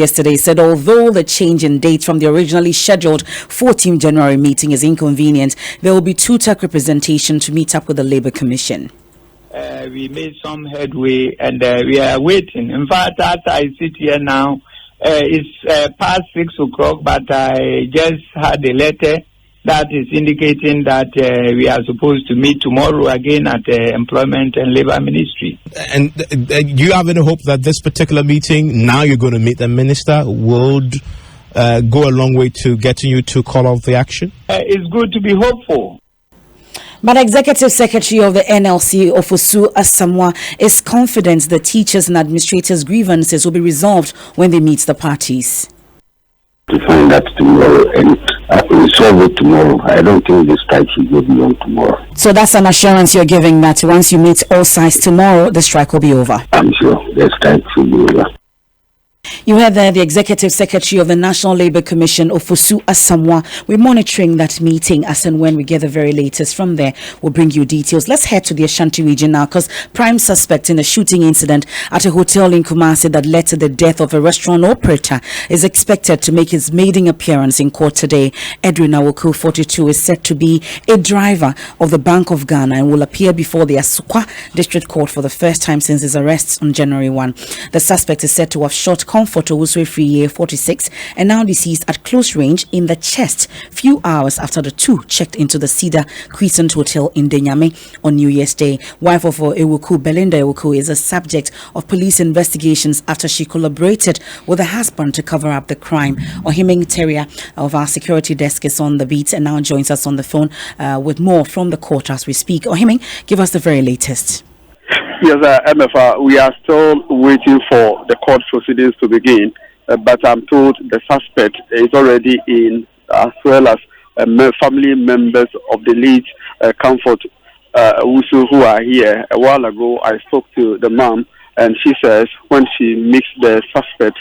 Yesterday said although the change in date from the originally scheduled 14th January meeting is inconvenient, there will be two-tack representation to meet up with the Labour Commission. We made some headway and we are waiting. In fact, as I sit here now, it's past 6 o'clock, but I just had a letter that is indicating that we are supposed to meet tomorrow again at the Employment and Labour Ministry. And do you have any hope that this particular meeting, now you're going to meet the minister, would go a long way to getting you to call off the action? It's good to be hopeful. But Executive Secretary of the NLC, Ofosu Asamoah, is confident the teachers and administrators' grievances will be resolved when they meet the parties. To find that tomorrow and resolve it tomorrow. I don't think the strike should go beyond tomorrow. So that's an assurance you're giving that once you meet all sides tomorrow, the strike will be over? I'm sure the strike should be over. You heard there the Executive Secretary of the National Labour Commission, Ofosu Asamoah. We're monitoring that meeting as and when we get the very latest from there. We'll bring you details. Let's head to the Ashanti region now, because prime suspect in a shooting incident at a hotel in Kumasi that led to the death of a restaurant operator is expected to make his maiden appearance in court today. Edwin Awoku, 42, is said to be a driver of the Bank of Ghana and will appear before the Asukwa District Court for the first time since his arrest on January 1. The suspect is said to have shot Comfort Owuswe Free, 46, and now deceased at close range in the chest few hours after the two checked into the Cedar Crescent Hotel in Denyame on New Year's Day. Wife of Ewoku, Belinda Ewoku, is a subject of police investigations after she collaborated with her husband to cover up the crime. Ohiming Teria of our security desk is on the beat and now joins us on the phone with more from the court as we speak. Ohiming, give us the very latest. Yes, Emefa, we are still waiting for the court proceedings to begin, but I'm told the suspect is already in, as well as family members of the late Comfort Owuswe who are here. A while ago, I spoke to the mom, and she says when she meets the suspect,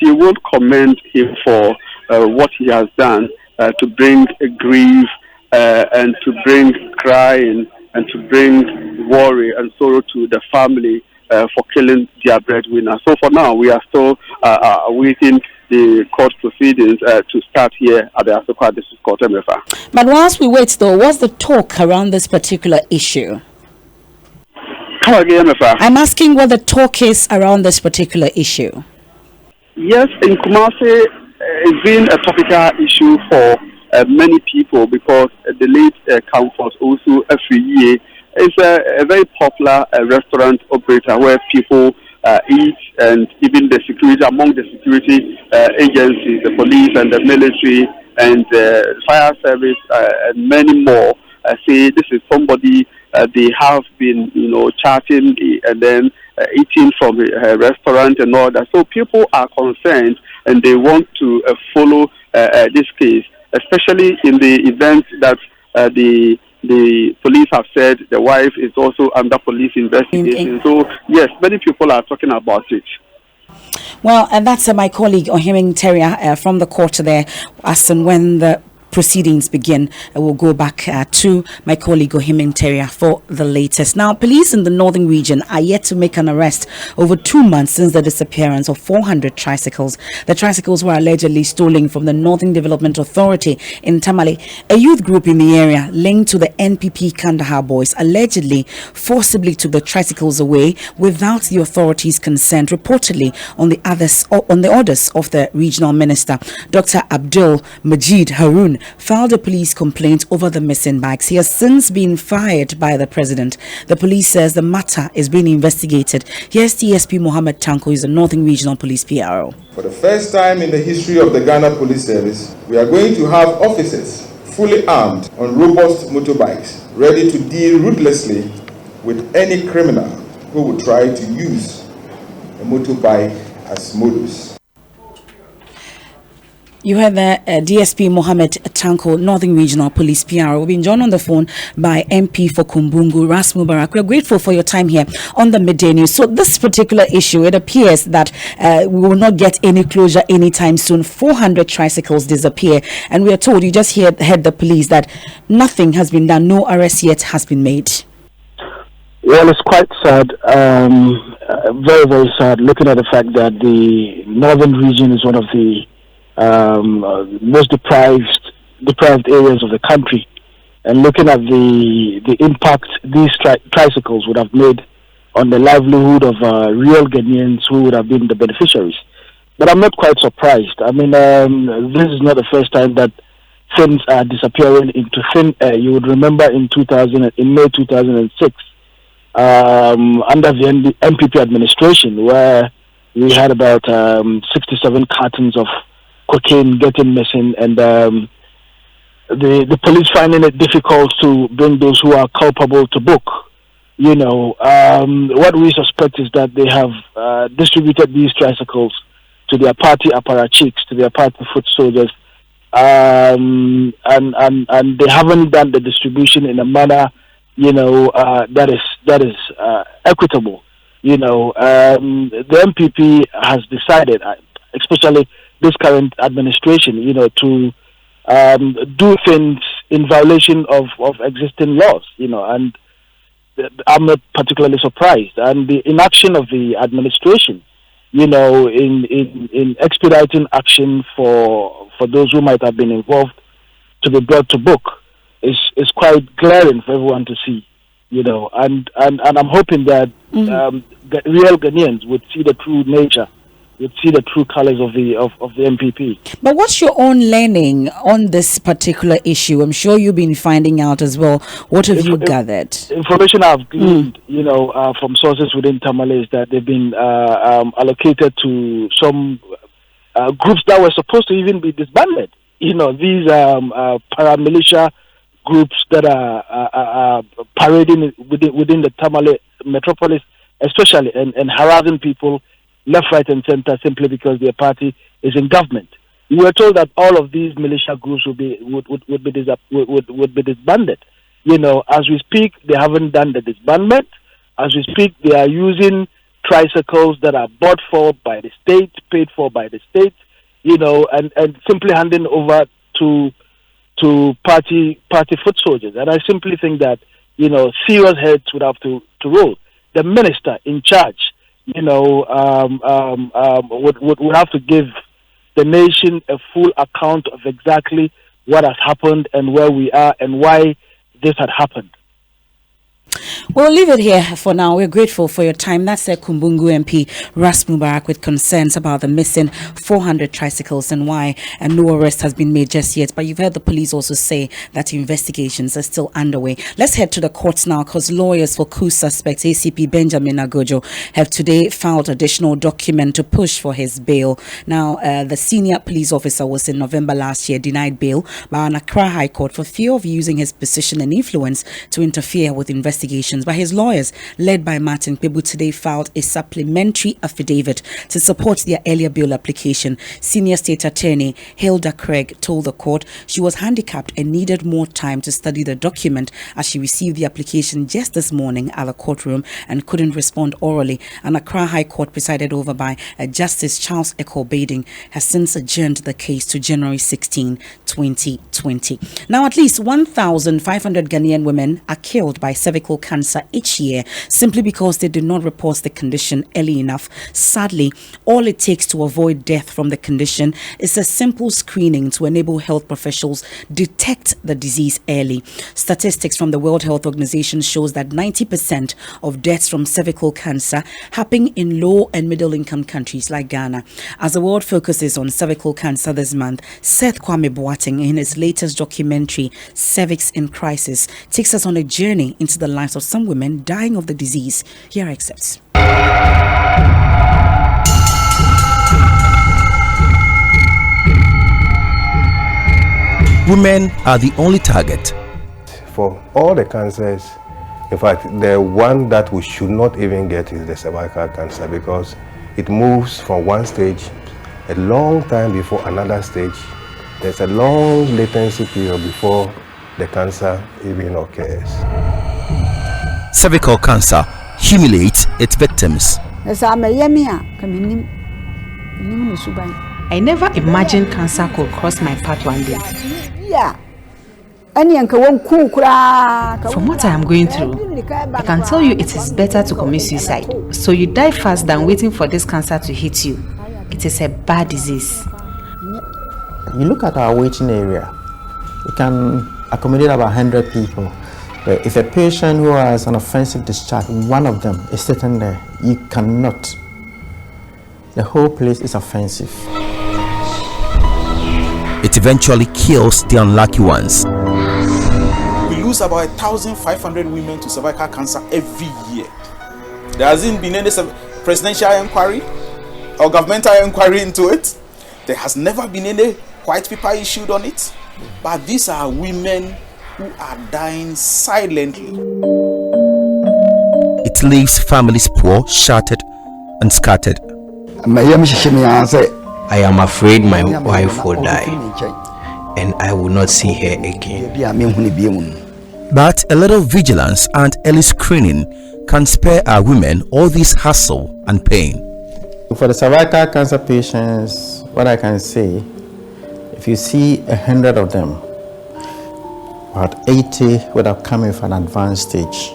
she won't commend him for what he has done to bring grief and to bring crying and to bring worry and sorrow to the family for killing their breadwinner. So for now, we are still awaiting the court proceedings to start here at the Asukwa District Court, Emefa. But whilst we wait, though, what's the talk around this particular issue? Come again, Emefa. I'm asking what the talk is around this particular issue. Yes, in Kumasi, it's been a topical issue for many people because the late Comfort Owuswe Free is a very popular restaurant operator where people eat, and even the security, among the security agencies, the police and the military and the fire service and many more say this is somebody they have been, chatting and then eating from a restaurant and all that. So people are concerned and they want to follow this case, especially in the event that the police have said the wife is also under police investigation. So, yes, many people are talking about it. Well, and that's my colleague Ohiming Teria from the court there, as and when the proceedings begin. I will go back to my colleague Ohiming Teria for the latest. Now, police in the northern region are yet to make an arrest over 2 months since the disappearance of 400 tricycles. The tricycles were allegedly stolen from the Northern Development Authority in Tamale. A youth group in the area linked to the NPP Kandahar boys allegedly forcibly took the tricycles away without the authorities' consent, reportedly on the orders of the regional minister. Dr. Abdul Majid Harun filed a police complaint over the missing bags. He has since been fired by the president. The police says the matter is being investigated. Here's TSP Mohammed Tanko, who is a Northern Regional Police PRO. For the first time in the history of the Ghana Police Service, we are going to have officers fully armed on robust motorbikes, ready to deal ruthlessly with any criminal who would try to use a motorbike as modus. You heard the DSP Mohammed Tanko, Northern Regional Police PR. We've been joined on the phone by MP for Kumbungu, Ras Mubarak. We're grateful for your time here on the Midday News. So this particular issue, it appears that we will not get any closure anytime soon. 400 tricycles disappear. And we are told, you just heard the police, that nothing has been done. No arrest yet has been made. Well, it's quite sad, very, very sad, looking at the fact that the northern region is one of the most deprived areas of the country, and looking at the impact these tricycles would have made on the livelihood of real Ghanaians who would have been the beneficiaries. But I'm not quite surprised. I mean, this is not the first time that things are disappearing into thin air. You would remember in May 2006, under the MPP administration, where we had about 67 cartons of cocaine getting missing, and the police finding it difficult to bring those who are culpable to book. You know, what we suspect is that they have distributed these tricycles to their party apparatchiks, to their party foot soldiers, and they haven't done the distribution in a manner, you know, that is equitable. You know, the MPP has decided, especially this current administration, you know, to do things in violation of existing laws, you know, and I'm not particularly surprised. And the inaction of the administration, you know, in expediting action for those who might have been involved to be brought to book is quite glaring for everyone to see, you know, and I'm hoping that the real Ghanaians would see the true nature, would see the true colors of the MPP. But what's your own learning on this particular issue? I'm sure you've been finding out as well. What have you gathered? Information I've gleaned, you know, from sources within Tamale is that they've been allocated to some groups that were supposed to even be disbanded. You know, these paramilitia groups that are parading within the Tamale metropolis, especially, and harassing people left, right, and center simply because their party is in government. We were told that all of these militia groups would be disbanded. You know, as we speak, they haven't done the disbandment. As we speak, they are using tricycles that are bought for by the state, paid for by the state, you know, and simply handing over to party foot soldiers. And I simply think that, you know, serious heads would have to roll. The minister in charge, you know, would have to give the nation a full account of exactly what has happened and where we are and why this had happened. We'll leave it here for now. We're grateful for your time. That's Kumbungu MP Ras Mubarak with concerns about the missing 400 tricycles and why no arrest has been made just yet. But you've heard the police also say that investigations are still underway. Let's head to the courts now, because lawyers for coup suspect ACP Benjamin Agojo have today filed additional document to push for his bail. Now, the senior police officer was in November last year denied bail by an Accra High Court for fear of using his position and influence to interfere with investigations. But his lawyers, led by Martin Pebu, today filed a supplementary affidavit to support their earlier bail application. Senior State Attorney Hilda Craig told the court she was handicapped and needed more time to study the document as she received the application just this morning at the courtroom and couldn't respond orally. An Accra High Court, presided over by Justice Charles Eko Bading, has since adjourned the case to January 16, 2020. Now, at least 1,500 Ghanaian women are killed by cervical cancer each year simply because they did not report the condition early enough. Sadly, all it takes to avoid death from the condition is a simple screening to enable health professionals detect the disease early. Statistics from the World Health Organization shows that 90% of deaths from cervical cancer happen in low and middle income countries like Ghana. As the world focuses on cervical cancer this month, Seth Kwame Boateng, in his latest documentary Cervix in Crisis, takes us on a journey into the lives of some women dying of the disease. Here are excerpts. Women are the only target. For all the cancers, in fact, the one that we should not even get is the cervical cancer, because it moves from one stage a long time before another stage. There's a long latency period before the cancer even occurs. Cervical cancer humiliates its victims. I never imagined cancer could cross my path one day. From what I am going through, I can tell you it is better to commit suicide. So you die fast than waiting for this cancer to hit you. It is a bad disease. You look at our waiting area, it can accommodate about 100 people. But if a patient who has an offensive discharge, one of them is sitting there, you cannot. The whole place is offensive. It eventually kills the unlucky ones. We lose about 1,500 women to cervical cancer every year. There hasn't been any presidential inquiry or governmental inquiry into it. There has never been any white paper issued on it. But these are women who are dying silently. It leaves families poor, shattered, and scattered. I am afraid my wife will die, and I will not see her again. But a little vigilance and early screening can spare our women all this hassle and pain. For the cervical cancer patients, what I can say, if you see 100 of them, about 80 would have come in for an advanced stage.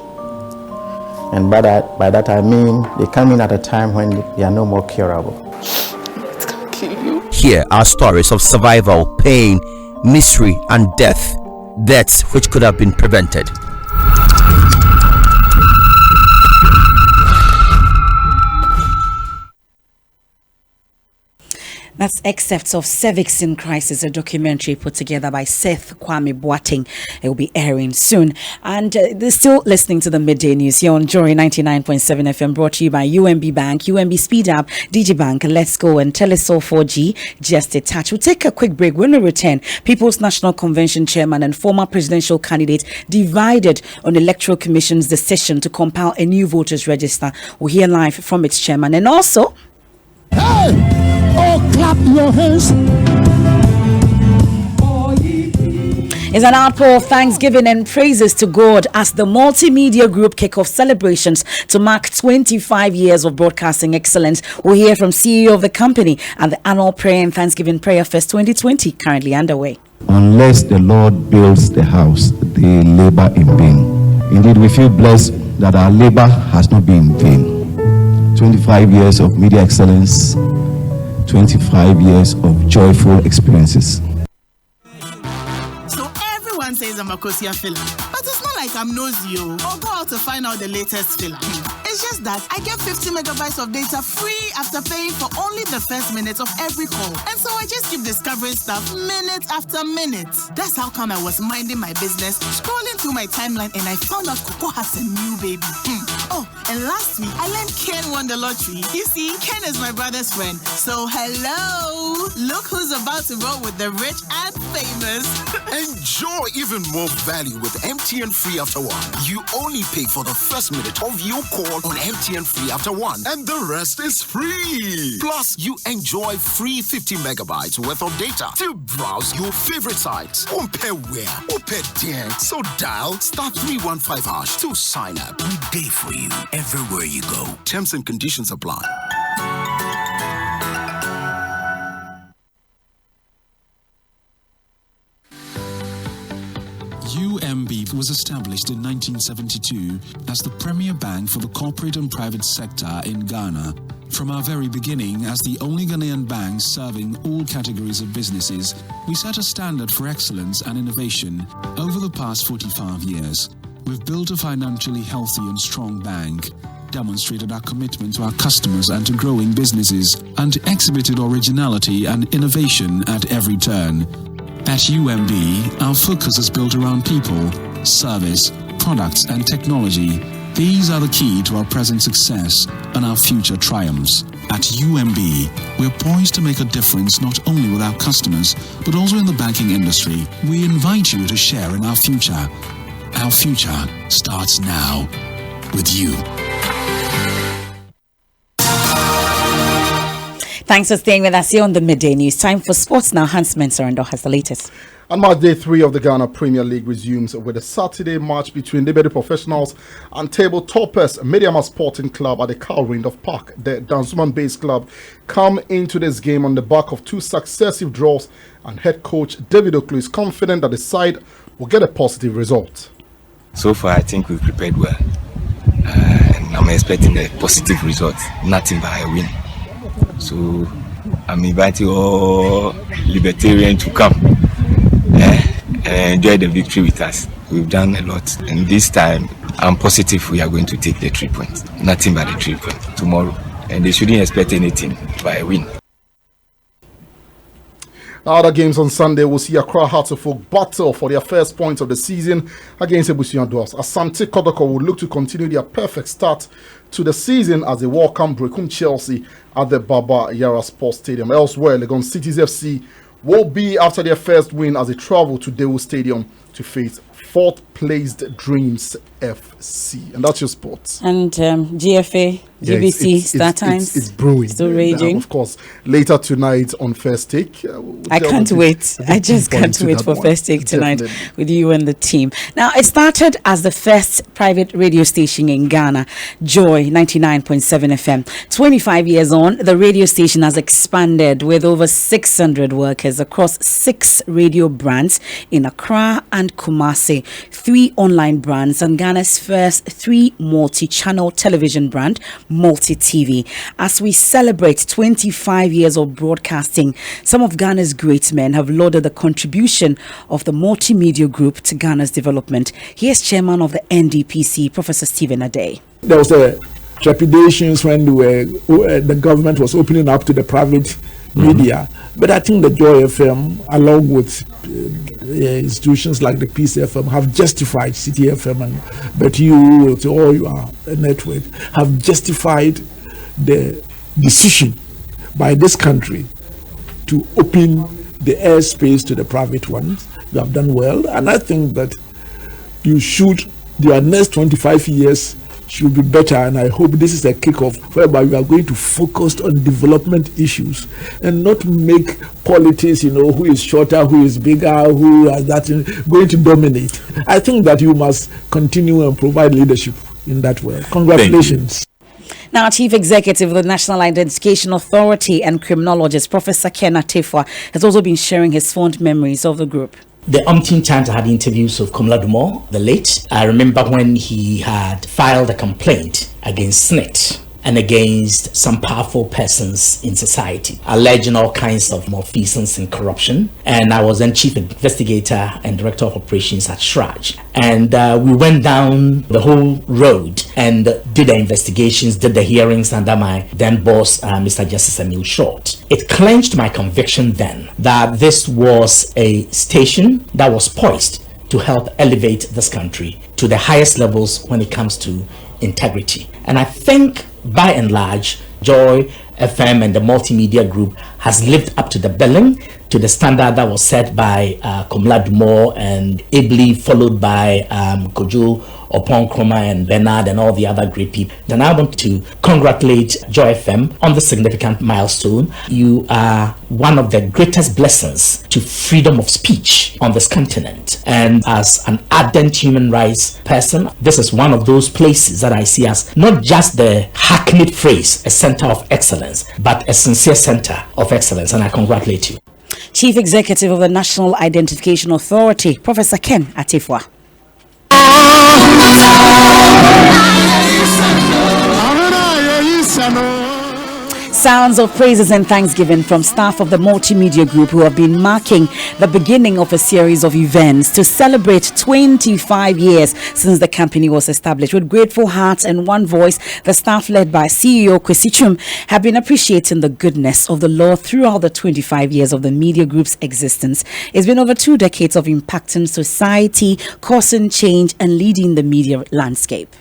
And by that I mean they come in at a time when they are no more curable. It can kill you. Here are stories of survival, pain, misery, and death. Deaths which could have been prevented. That's excerpts of Cervix in Crisis, a documentary put together by Seth Kwame Boateng. It will be airing soon. And they're still listening to the Midday News here on Joy 99.7 FM, brought to you by UMB Bank, UMB Speed Up, DigiBank, Let's Go, and Telesol 4G. Just a touch. We'll take a quick break. When we return, People's National Convention Chairman and former presidential candidate divided on Electoral Commission's decision to compile a new voters register. We'll hear live from its chairman. And also... Hey! Oh, clap your hands. It's an outpour of thanksgiving and praises to God as the multimedia group kick off celebrations to mark 25 years of broadcasting excellence. We'll hear from CEO of the company and the annual Prayer and Thanksgiving Prayer Fest 2020 currently underway. Unless the Lord builds the house, they labor in vain. Indeed, we feel blessed that our labor has not been in vain. 25 years of media excellence, 25 years of joyful experiences. So everyone says I'm a Kosia filler, but it's not like I'm nosy or go out to find out the latest filler. It's just that I get 50 megabytes of data free after paying for only the first minute of every call. And so I just keep discovering stuff minute after minute. That's how come I was minding my business, scrolling through my timeline, and I found out Coco has a new baby. Oh, and last week I learned Ken won the lottery. You see, Ken is my brother's friend. So hello, look who's about to roll with the rich and famous. Enjoy even more value with MTN Free After One. You only pay for the first minute of your call on MTN Free After One, and the rest is free. Plus, you enjoy free 50 megabytes worth of data to browse your favorite sites. Compare where, compare there. So dial *315# to sign up. We pay for you everywhere you go. Terms and conditions apply. UMB was established in 1972 as the premier bank for the corporate and private sector in Ghana. From our very beginning, as the only Ghanaian bank serving all categories of businesses, we set a standard for excellence and innovation. Over the past 45 years, we've built a financially healthy and strong bank, demonstrated our commitment to our customers and to growing businesses, and exhibited originality and innovation at every turn. At UMB, our focus is built around people, service, products, and technology. These are the key to our present success and our future triumphs. At UMB, we're poised to make a difference not only with our customers, but also in the banking industry. We invite you to share in our future. Our future starts now with you. Thanks for staying with us here on the Midday News. Time for sports now. Hans Mensarando has the latest. And match day 3 of the Ghana Premier League resumes with a Saturday match between Liberty Professionals and table toppers Mediama Sporting Club at the Calrindolph Park. The Danzuman-based club come into this game on the back of 2 successive draws, and head coach David Oakley is confident that the side will get a positive result. So far, I think we've prepared well. And I'm expecting a positive result, nothing but a win. So I'm inviting all libertarians to come and enjoy the victory with us. We've done a lot, and this time I'm positive we are going to take the 3 points. Nothing but the 3 points tomorrow, and they shouldn't expect anything but a win. Other games on Sunday will see Accra Hearts of Oak battle for their first points of the season against Ebusian Dwarfs. Asante Kotoko will look to continue their perfect start to the season as they welcome Brekum Chelsea at the Baba Yara Sports Stadium. Elsewhere, Legon Cities FC will be after their first win as they travel to Daewoo Stadium to face fourth-placed Dreams FC. And that's your sports. And GFA, GBC, Star Times. It's brewing. Still raging. Of course, later tonight on First Take. I can't wait. I just can't wait for First Take tonight with you and the team. Now, it started as the first private radio station in Ghana, Joy 99.7 FM. 25 years on, the radio station has expanded with over 600 workers across 6 radio brands in Accra and Kumasi, 3 online brands, and Ghana's first 3 multi-channel television brand, Multi TV. As we celebrate 25 years of broadcasting, some of Ghana's great men have lauded the contribution of the multimedia group to Ghana's development. Here's chairman of the NDPC, Professor Stephen Adey. There was the trepidations when the government was opening up to the private media, but I think the Joy FM, along with institutions like the Peace FM, have justified City FM, and but you, to all your network, have justified the decision by this country to open the airspace to the private ones. You have done well, and I think that you should, your next 25 years should be better, and I hope this is a kickoff whereby we are going to focus on development issues and not make politics, who is shorter, who is bigger, who has that going to dominate. I think that you must continue and provide leadership in that way. Congratulations. Now, Chief Executive of the National Identification Authority and criminologist, Professor Ken Atefua, has also been sharing his fond memories of the group. The umpteen times I had interviews with Komla Dumor, the late. I remember when he had filed a complaint against SNIT and against some powerful persons in society, alleging all kinds of malfeasance and corruption. And I was then chief investigator and director of operations at Shraj. And we went down the whole road and did the investigations, did the hearings under my then boss, Mr. Justice Emil Short. It clenched my conviction then that this was a station that was poised to help elevate this country to the highest levels when it comes to integrity. And I think by and large, Joy FM and the multimedia group has lived up to the billing, to the standard that was set by Komla Dumor and ably followed by Kojo Opon Kroma and Bernard and all the other great people. Then I want to congratulate Joy FM on this significant milestone. You are one of the greatest blessings to freedom of speech on this continent. And as an ardent human rights person, this is one of those places that I see as not just the hackneyed phrase, a center of excellence, but a sincere center of excellence. And I congratulate you. Chief Executive of the National Identification Authority, Professor Ken Atefua. Sounds of praises and thanksgiving from staff of the multimedia group who have been marking the beginning of a series of events to celebrate 25 years since the company was established. With grateful hearts and one voice, the staff led by CEO Kwesi Twum have been appreciating the goodness of the Lord throughout the 25 years of the media group's existence. It's been over 2 decades of impacting society, causing change and leading the media landscape.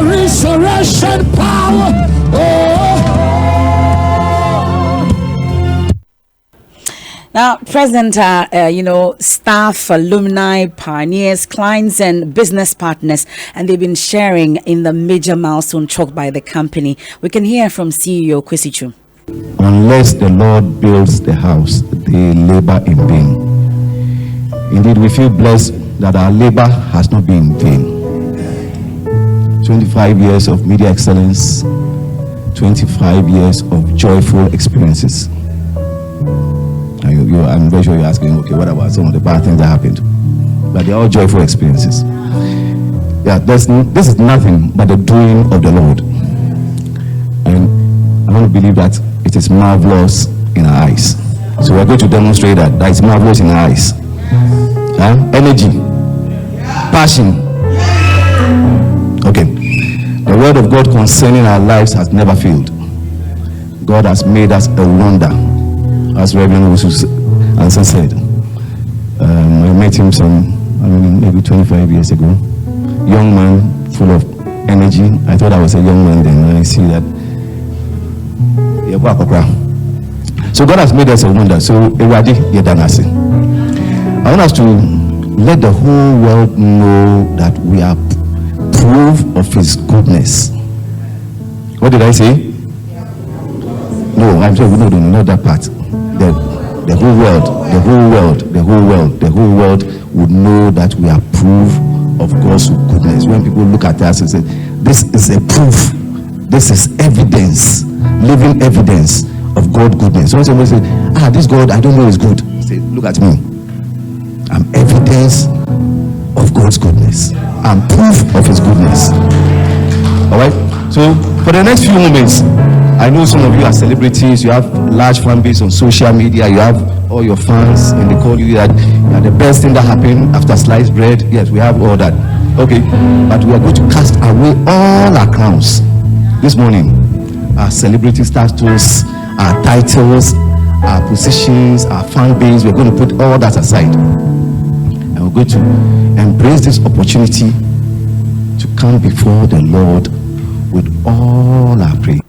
Resurrection power. Now, present staff, alumni, pioneers, clients, and business partners, and they've been sharing in the major milestone chalked by the company. We can hear from CEO Kwesi Twum. Unless the Lord builds the house, they labor in vain. Indeed, we feel blessed that our labor has not been in vain. 25 years of media excellence, 25 years of joyful experiences. I'm very sure you're asking, okay, what about some of the bad things that happened? But they're all joyful experiences. Yeah, this is nothing but the doing of the Lord. And I want to believe that it is marvelous in our eyes. So we're going to demonstrate that it's marvelous in our eyes. Energy, passion. Okay. The word of God concerning our lives has never failed. God has made us a wonder, as Reverend Anson said. I met him maybe 25 years ago. Young man, full of energy. I thought I was a young man then, and I see that. So God has made us a wonder. So I want us to let the whole world know that we are proof of His goodness. What did I say? No, I'm sorry, no, not that part. The whole world would know that we are proof of God's goodness. When people look at us and say, this is a proof, this is evidence, living evidence of God's goodness. So when somebody says, this God, I don't know is good, say, look at me. I'm evidence of God's goodness. I'm proof of His goodness. Alright? So for the next few moments, I know some of you are celebrities, you have large fan base on social media, you have all your fans, and they call you that you are the best thing that happened after sliced bread. Yes, we have all that. Okay, but we are going to cast away all our crowns this morning. Our celebrity status, our titles, our positions, our fan base, we're going to put all that aside. And we're going to embrace this opportunity to come before the Lord with all our praise.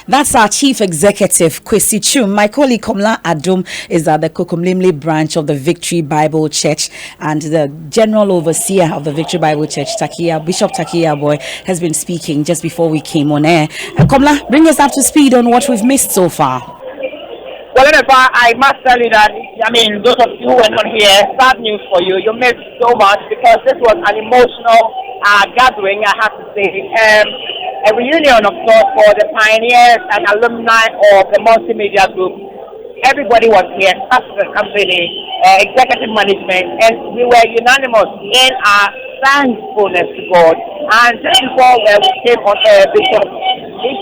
That's our Chief Executive, Kwesi Chum. My colleague, Komla Adom, is at the Kokomlimli branch of the Victory Bible Church, and the General Overseer of the Victory Bible Church, Bishop Takia Boy, has been speaking just before we came on air. Komla, bring us up to speed on what we've missed so far. Well, Emefa, I must tell you that, those of you who were not here, sad news for you. You missed so much because this was an emotional gathering, I have to say. A reunion, of course, for the pioneers and alumni of the multimedia group. Everybody was here, staff of the company, executive management, and we were unanimous in our thankfulness to God. And just before we came on Bishop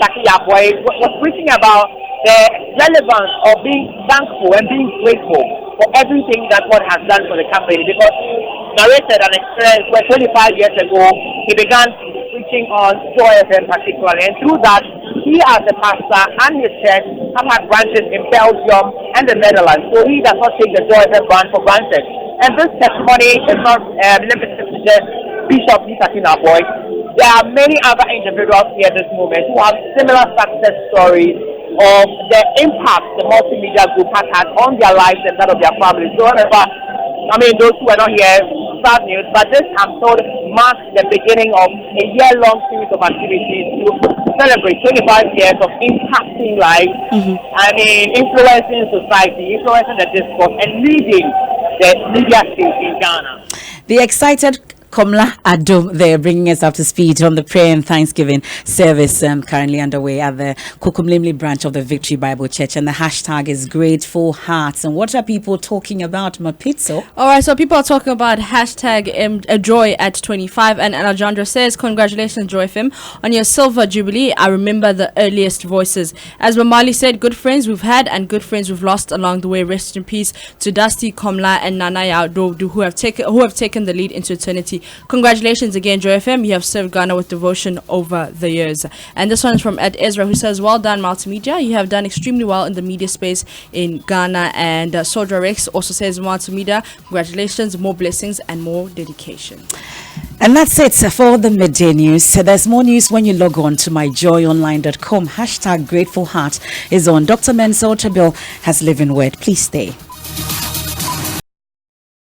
Takia Boy was preaching about the relevance of being thankful and being grateful for everything that God has done for the company. Because narrated an experience where 25 years ago he began preaching on Joy FM particularly, and through that he as a pastor and his church have had branches in Belgium and the Netherlands. So he does not take the Joy FM brand for granted. And this testimony is not limited to just Bishop Takia Boy. There are many other individuals here at this moment who have similar success stories of the impact the multimedia group has had on their lives and that of their families. So those who are not here, sad news, but this, I'm told, marks the beginning of a year-long series of activities to celebrate 25 years of impacting lives, influencing society, influencing the discourse, and leading the media space in Ghana. The excited Komla Adom there, bringing us up to speed on the prayer and thanksgiving service currently underway at the Kokomlimli branch of the Victory Bible Church, and the hashtag is Grateful Hearts. And what are people talking about, Mapitso? All right, so people are talking about hashtag Joy at 25, and Alejandra says, congratulations Joy FM on your silver jubilee. I remember the earliest voices. As Mamali said, good friends we've had and good friends we've lost along the way. Rest in peace to Dusty, Komla and Nanaya Dodu, who have taken the lead into eternity. Congratulations again, Joy FM. You have served Ghana with devotion over the years. And this one is from Ed Ezra, who says, well done, Multimedia. You have done extremely well in the media space in Ghana. And Sodra Rex also says, Multimedia, congratulations, more blessings and more dedication. And that's it for the midday news. So there's more news when you log on to myjoyonline.com. Hashtag Grateful Heart is on. Dr. Mensel Chabil has living word. Please stay.